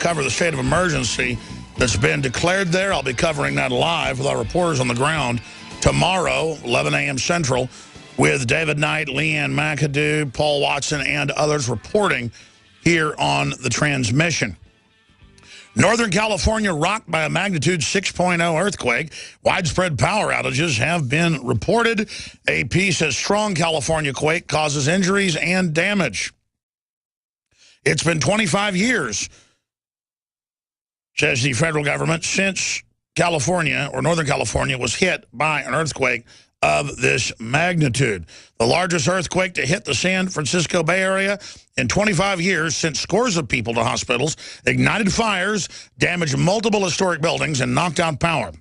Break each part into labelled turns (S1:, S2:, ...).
S1: cover the state of emergency that's been declared there. I'll be covering that live with our reporters on the ground tomorrow, 11 a.m. Central, with David Knight, Leanne McAdoo, Paul Watson, and others reporting here on the transmission. Northern California rocked by a magnitude 6.0 earthquake. Widespread power outages have been reported. AP says strong California quake causes injuries and damage. It's been 25 years, says the federal government, since California, or Northern California, was hit by an earthquake of this magnitude. The largest earthquake to hit the San Francisco Bay Area in 25 years, sent scores of people to hospitals, ignited fires, damaged multiple historic buildings, and knocked out power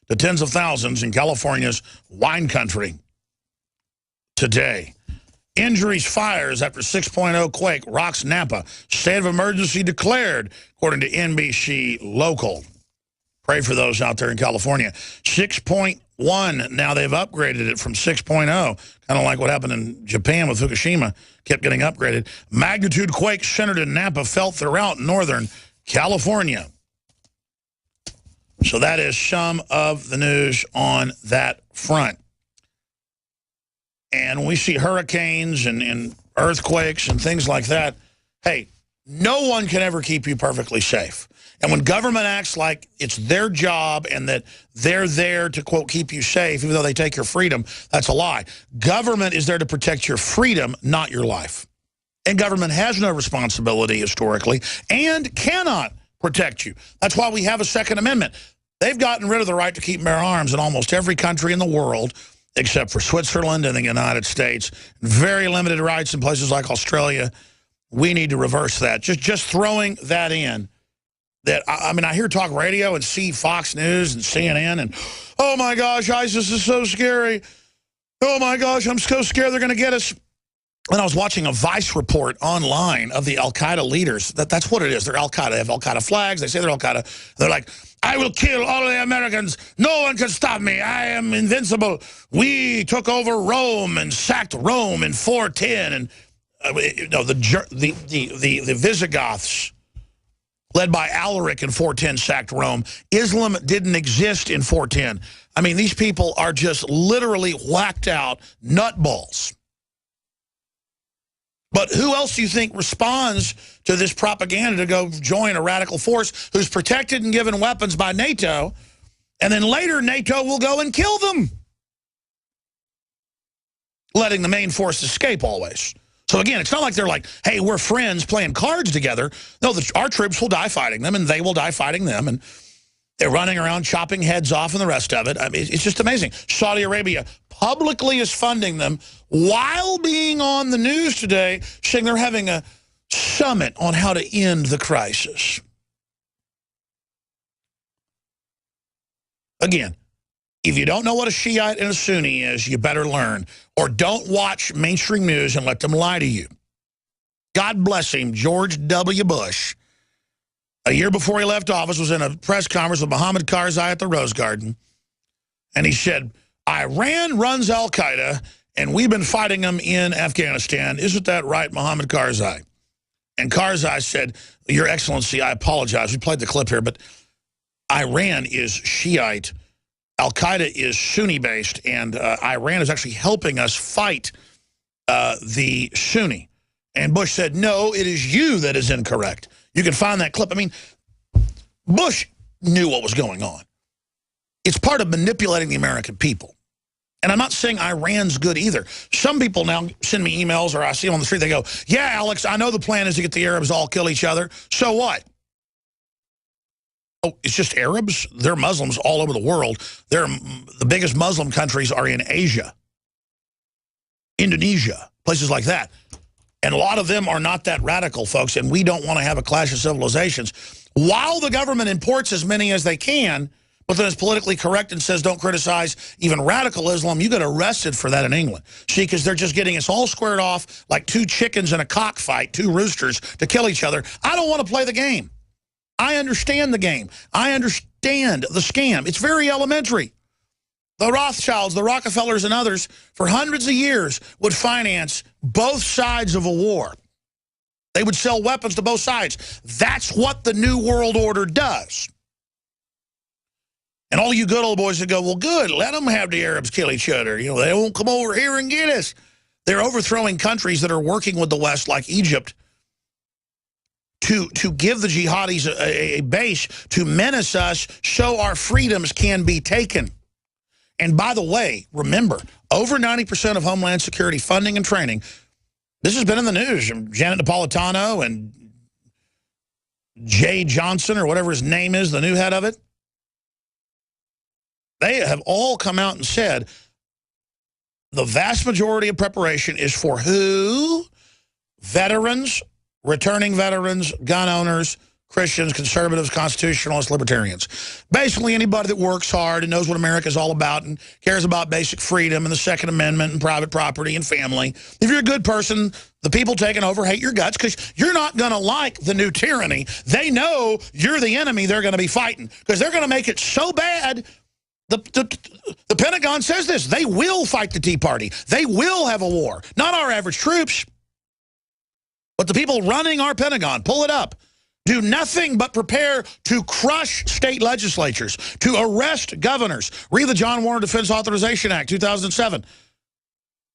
S1: to tens of thousands in California's wine country today. Injuries, fires after 6.0 quake rocks Napa. State of emergency declared, according to NBC Local. Pray for those out there in California. 6.1, now they've upgraded it from 6.0. Kind of like what happened in Japan with Fukushima, kept getting upgraded. Magnitude quake centered in Napa felt throughout Northern California. So that is some of the news on that front. And when we see hurricanes and earthquakes and things like that, hey, no one can ever keep you perfectly safe. And when government acts like it's their job and that they're there to, quote, keep you safe, even though they take your freedom, that's a lie. Government is there to protect your freedom, not your life. And government has no responsibility historically and cannot protect you. That's why we have a Second Amendment. They've gotten rid of the right to keep and bear arms in almost every country in the world, except for Switzerland and the United States. Very limited rights in places like Australia. We need to reverse that. Just throwing that in. That I mean, I hear talk radio and see Fox News and CNN and, oh my gosh, ISIS is so scary. Oh my gosh, I'm so scared they're going to get us. And I was watching a Vice report online of the Al-Qaeda leaders. That's what it is. They're Al-Qaeda. They have Al-Qaeda flags. They say they're Al-Qaeda. They're like, I will kill all of the Americans. No one can stop me. I am invincible. We took over Rome and sacked Rome in 410. And the Visigoths, led by Alaric in 410, sacked Rome. Islam didn't exist in 410. I mean, these people are just literally whacked out nutballs. But who else do you think responds to this propaganda to go join a radical force who's protected and given weapons by NATO, and then later NATO will go and kill them, letting the main force escape always? So again, it's not like they're like, hey, we're friends playing cards together. No, our troops will die fighting them, and they will die fighting them, and they're running around chopping heads off and the rest of it. I mean, it's just amazing. Saudi Arabia publicly is funding them while being on the news today saying they're having a summit on how to end the crisis. Again, if you don't know what a Shiite and a Sunni is, you better learn. Or don't watch mainstream news and let them lie to you. God bless him, George W. Bush, a year before he left office, was in a press conference with Mohammed Karzai at the Rose Garden. And he said, Iran runs al-Qaeda, and we've been fighting them in Afghanistan. Isn't that right, Mohammed Karzai? And Karzai said, Your Excellency, I apologize. We played the clip here, but Iran is Shiite. Al-Qaeda is Sunni-based, and Iran is actually helping us fight the Sunni. And Bush said, no, it is you that is incorrect. You can find that clip. I mean, Bush knew what was going on. It's part of manipulating the American people. And I'm not saying Iran's good either. Some people now send me emails, or I see them on the street, they go, yeah, Alex, I know the plan is to get the Arabs to all kill each other. So what? Oh, it's just Arabs? They're Muslims all over the world. The biggest Muslim countries are in Asia, Indonesia, places like that. And a lot of them are not that radical, folks, and we don't want to have a clash of civilizations. While the government imports as many as they can, but then is politically correct and says don't criticize even radical Islam, you get arrested for that in England. See, because they're just getting us all squared off like two chickens in a cockfight, two roosters, to kill each other. I don't want to play the game. I understand the game. I understand the scam. It's very elementary. The Rothschilds, the Rockefellers, and others, for hundreds of years, would finance both sides of a war. They would sell weapons to both sides. That's what the New World Order does. And all you good old boys that go, well, good, let them have the Arabs kill each other. You know, they won't come over here and get us. They're overthrowing countries that are working with the West, like Egypt, to give the jihadis a base to menace us so our freedoms can be taken. And by the way, remember, over 90% of Homeland Security funding and training, this has been in the news. Janet Napolitano and Jay Johnson, or whatever his name is, the new head of it, they have all come out and said the vast majority of preparation is for who? Veterans, returning veterans, gun owners, Christians, conservatives, constitutionalists, libertarians. Basically anybody that works hard and knows what America is all about and cares about basic freedom and the Second Amendment and private property and family. If you're a good person, the people taking over hate your guts because you're not going to like the new tyranny. They know you're the enemy they're going to be fighting because they're going to make it so bad. The Pentagon says this. They will fight the Tea Party. They will have a war. Not our average troops, but the people running our Pentagon. Pull it up. Do nothing but prepare to crush state legislatures, to arrest governors. Read the John Warner Defense Authorization Act, 2007,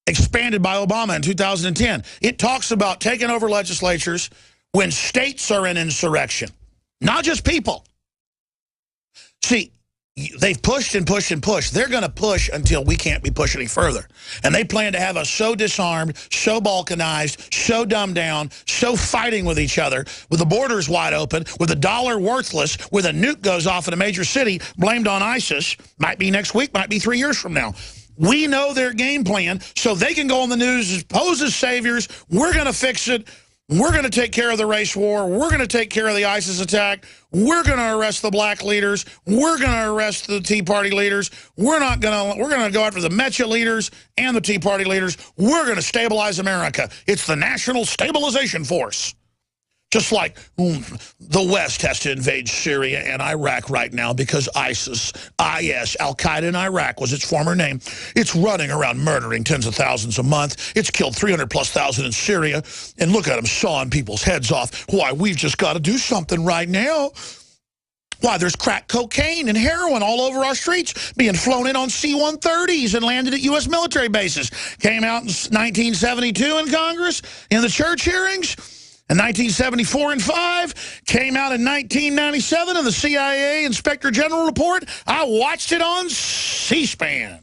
S1: expanded by Obama in 2010. It talks about taking over legislatures when states are in insurrection, not just people. See, they've pushed and pushed and pushed. They're going to push until we can't be pushed any further. And they plan to have us so disarmed, so balkanized, so dumbed down, so fighting with each other, with the borders wide open, with the dollar worthless, with a nuke goes off in a major city blamed on ISIS. Might be next week, might be 3 years from now. We know their game plan, so they can go on the news, pose as saviors. We're going to fix it. We're going to take care of the race war. We're going to take care of the ISIS attack. We're going to arrest the black leaders. We're going to arrest the Tea Party leaders. We're going to go after the Mecha leaders and the Tea Party leaders. We're going to stabilize America. It's the National Stabilization Force. Just like the West has to invade Syria and Iraq right now because ISIS, Al-Qaeda in Iraq was its former name. It's running around murdering tens of thousands a month. It's killed 300,000+ in Syria. And look at them sawing people's heads off. Why, we've just got to do something right now. Why, there's crack cocaine and heroin all over our streets being flown in on C-130s and landed at U.S. military bases. Came out in 1972 in Congress in the church hearings. In 1974 and 5, came out in 1997 in the CIA Inspector General report. I watched it on C-SPAN.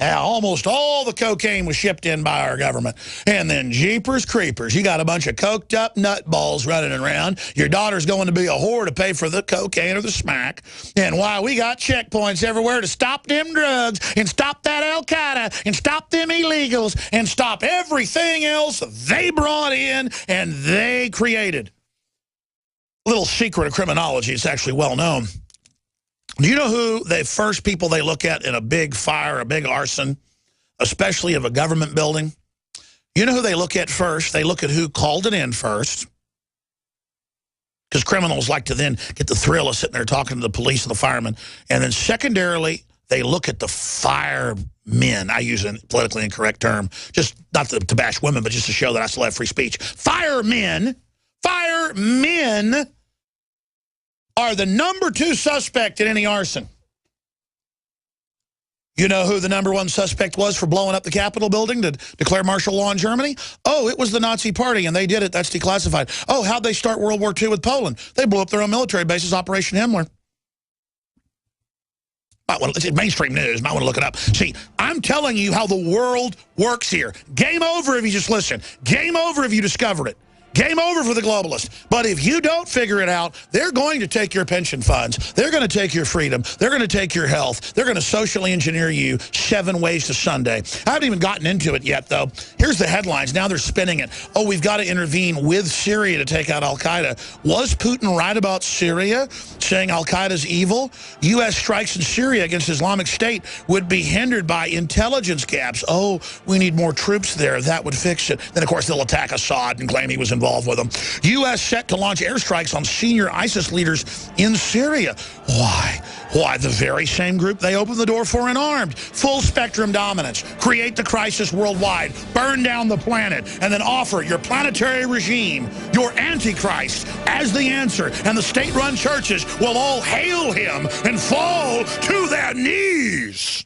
S1: Almost all the cocaine was shipped in by our government. And then jeepers creepers, you got a bunch of coked up nutballs running around. Your daughter's going to be a whore to pay for the cocaine or the smack. And why, we got checkpoints everywhere to stop them drugs and stop that Al-Qaeda and stop them illegals and stop everything else they brought in and they created. A little secret of criminology, it's actually well known. Do you know who the first people they look at in a big fire, a big arson, especially of a government building? You know who they look at first? They look at who called it in first. Because criminals like to then get the thrill of sitting there talking to the police and the firemen. And then secondarily, they look at the firemen. I use a politically incorrect term, just not to bash women, but just to show that I still have free speech. Firemen are the #2 suspect in any arson. You know who the #1 suspect was for blowing up the Capitol building to declare martial law in Germany? Oh, it was the Nazi Party, and they did it. That's declassified. Oh, how'd they start World War II with Poland? They blew up their own military bases, Operation Himmler. It's mainstream news. Might want to look it up. See, I'm telling you how the world works here. Game over if you just listen. Game over if you discover it. Game over for the globalists. But if you don't figure it out, they're going to take your pension funds. They're going to take your freedom. They're going to take your health. They're going to socially engineer you 7 ways to Sunday. I haven't even gotten into it yet, though. Here's the headlines. Now they're spinning it. Oh, we've got to intervene with Syria to take out Al-Qaeda. Was Putin right about Syria, saying Al-Qaeda's evil? U.S. strikes in Syria against Islamic State would be hindered by intelligence gaps. Oh, we need more troops there. That would fix it. Then, of course, they'll attack Assad and claim he was involved with them. U.S. set to launch airstrikes on senior ISIS leaders in Syria. Why? Why, the very same group they opened the door for and armed. Full spectrum dominance. Create the crisis worldwide. Burn down the planet. And then offer your planetary regime, your antichrist, as the answer. And the state-run churches will all hail him and fall to their knees.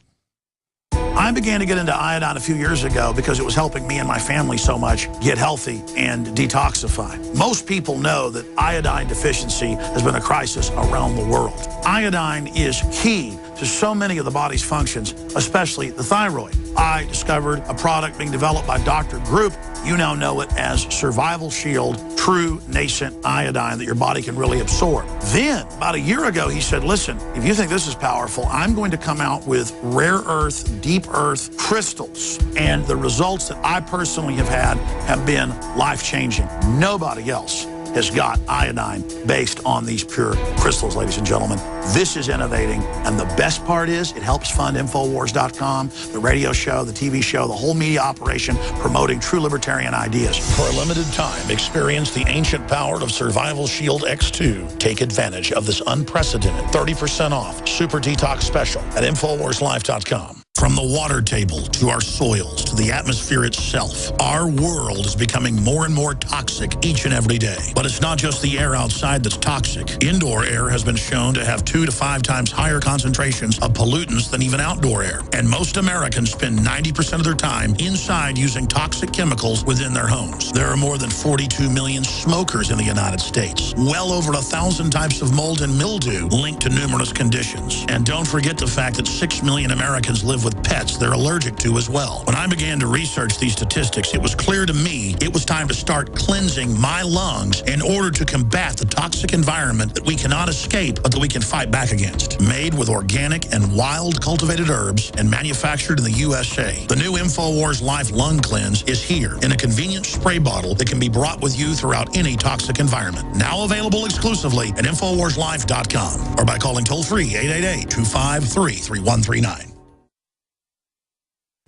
S1: I began to get into iodine a few years ago because it was helping me and my family so much get healthy and detoxify. Most people know that iodine deficiency has been a crisis around the world. Iodine is key to so many of the body's functions, especially the thyroid. I discovered a product being developed by Dr. Group. You now know it as Survival Shield, true nascent iodine that your body can really absorb. Then, about a year ago, he said, listen, if you think this is powerful, I'm going to come out with rare earth, deep earth crystals. And the results that I personally have had have been life-changing. Nobody else has got iodine based on these pure crystals, ladies and gentlemen. This is innovating, and the best part is it helps fund Infowars.com, the radio show, the TV show, the whole media operation promoting true libertarian ideas. For a limited time, experience the ancient power of Survival Shield X2. Take advantage of this unprecedented 30% off Super Detox Special at InfoWarsLife.com. From the water table to our soils to the atmosphere itself, our world is becoming more and more toxic each and every day. But it's not just the air outside that's toxic. Indoor air has been shown to have 2 to 5 times higher concentrations of pollutants than even outdoor air. And most Americans spend 90% of their time inside using toxic chemicals within their homes. There are more than 42 million smokers in the United States. Well over 1,000 types of mold and mildew linked to numerous conditions. And don't forget the fact that 6 million Americans live with pets they're allergic to as well. When I began to research these statistics, it was clear to me it was time to start cleansing my lungs in order to combat the toxic environment that we cannot escape, but that we can fight back against. Made with organic and wild cultivated herbs and manufactured in the USA, the new InfoWars Life Lung Cleanse is here in a convenient spray bottle that can be brought with you throughout any toxic environment. Now available exclusively at InfoWarsLife.com or by calling toll-free 888-253-3139.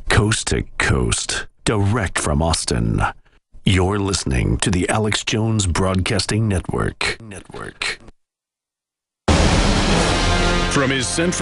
S2: Coast to coast, direct from Austin. You're listening to the Alex Jones Broadcasting Network. From his central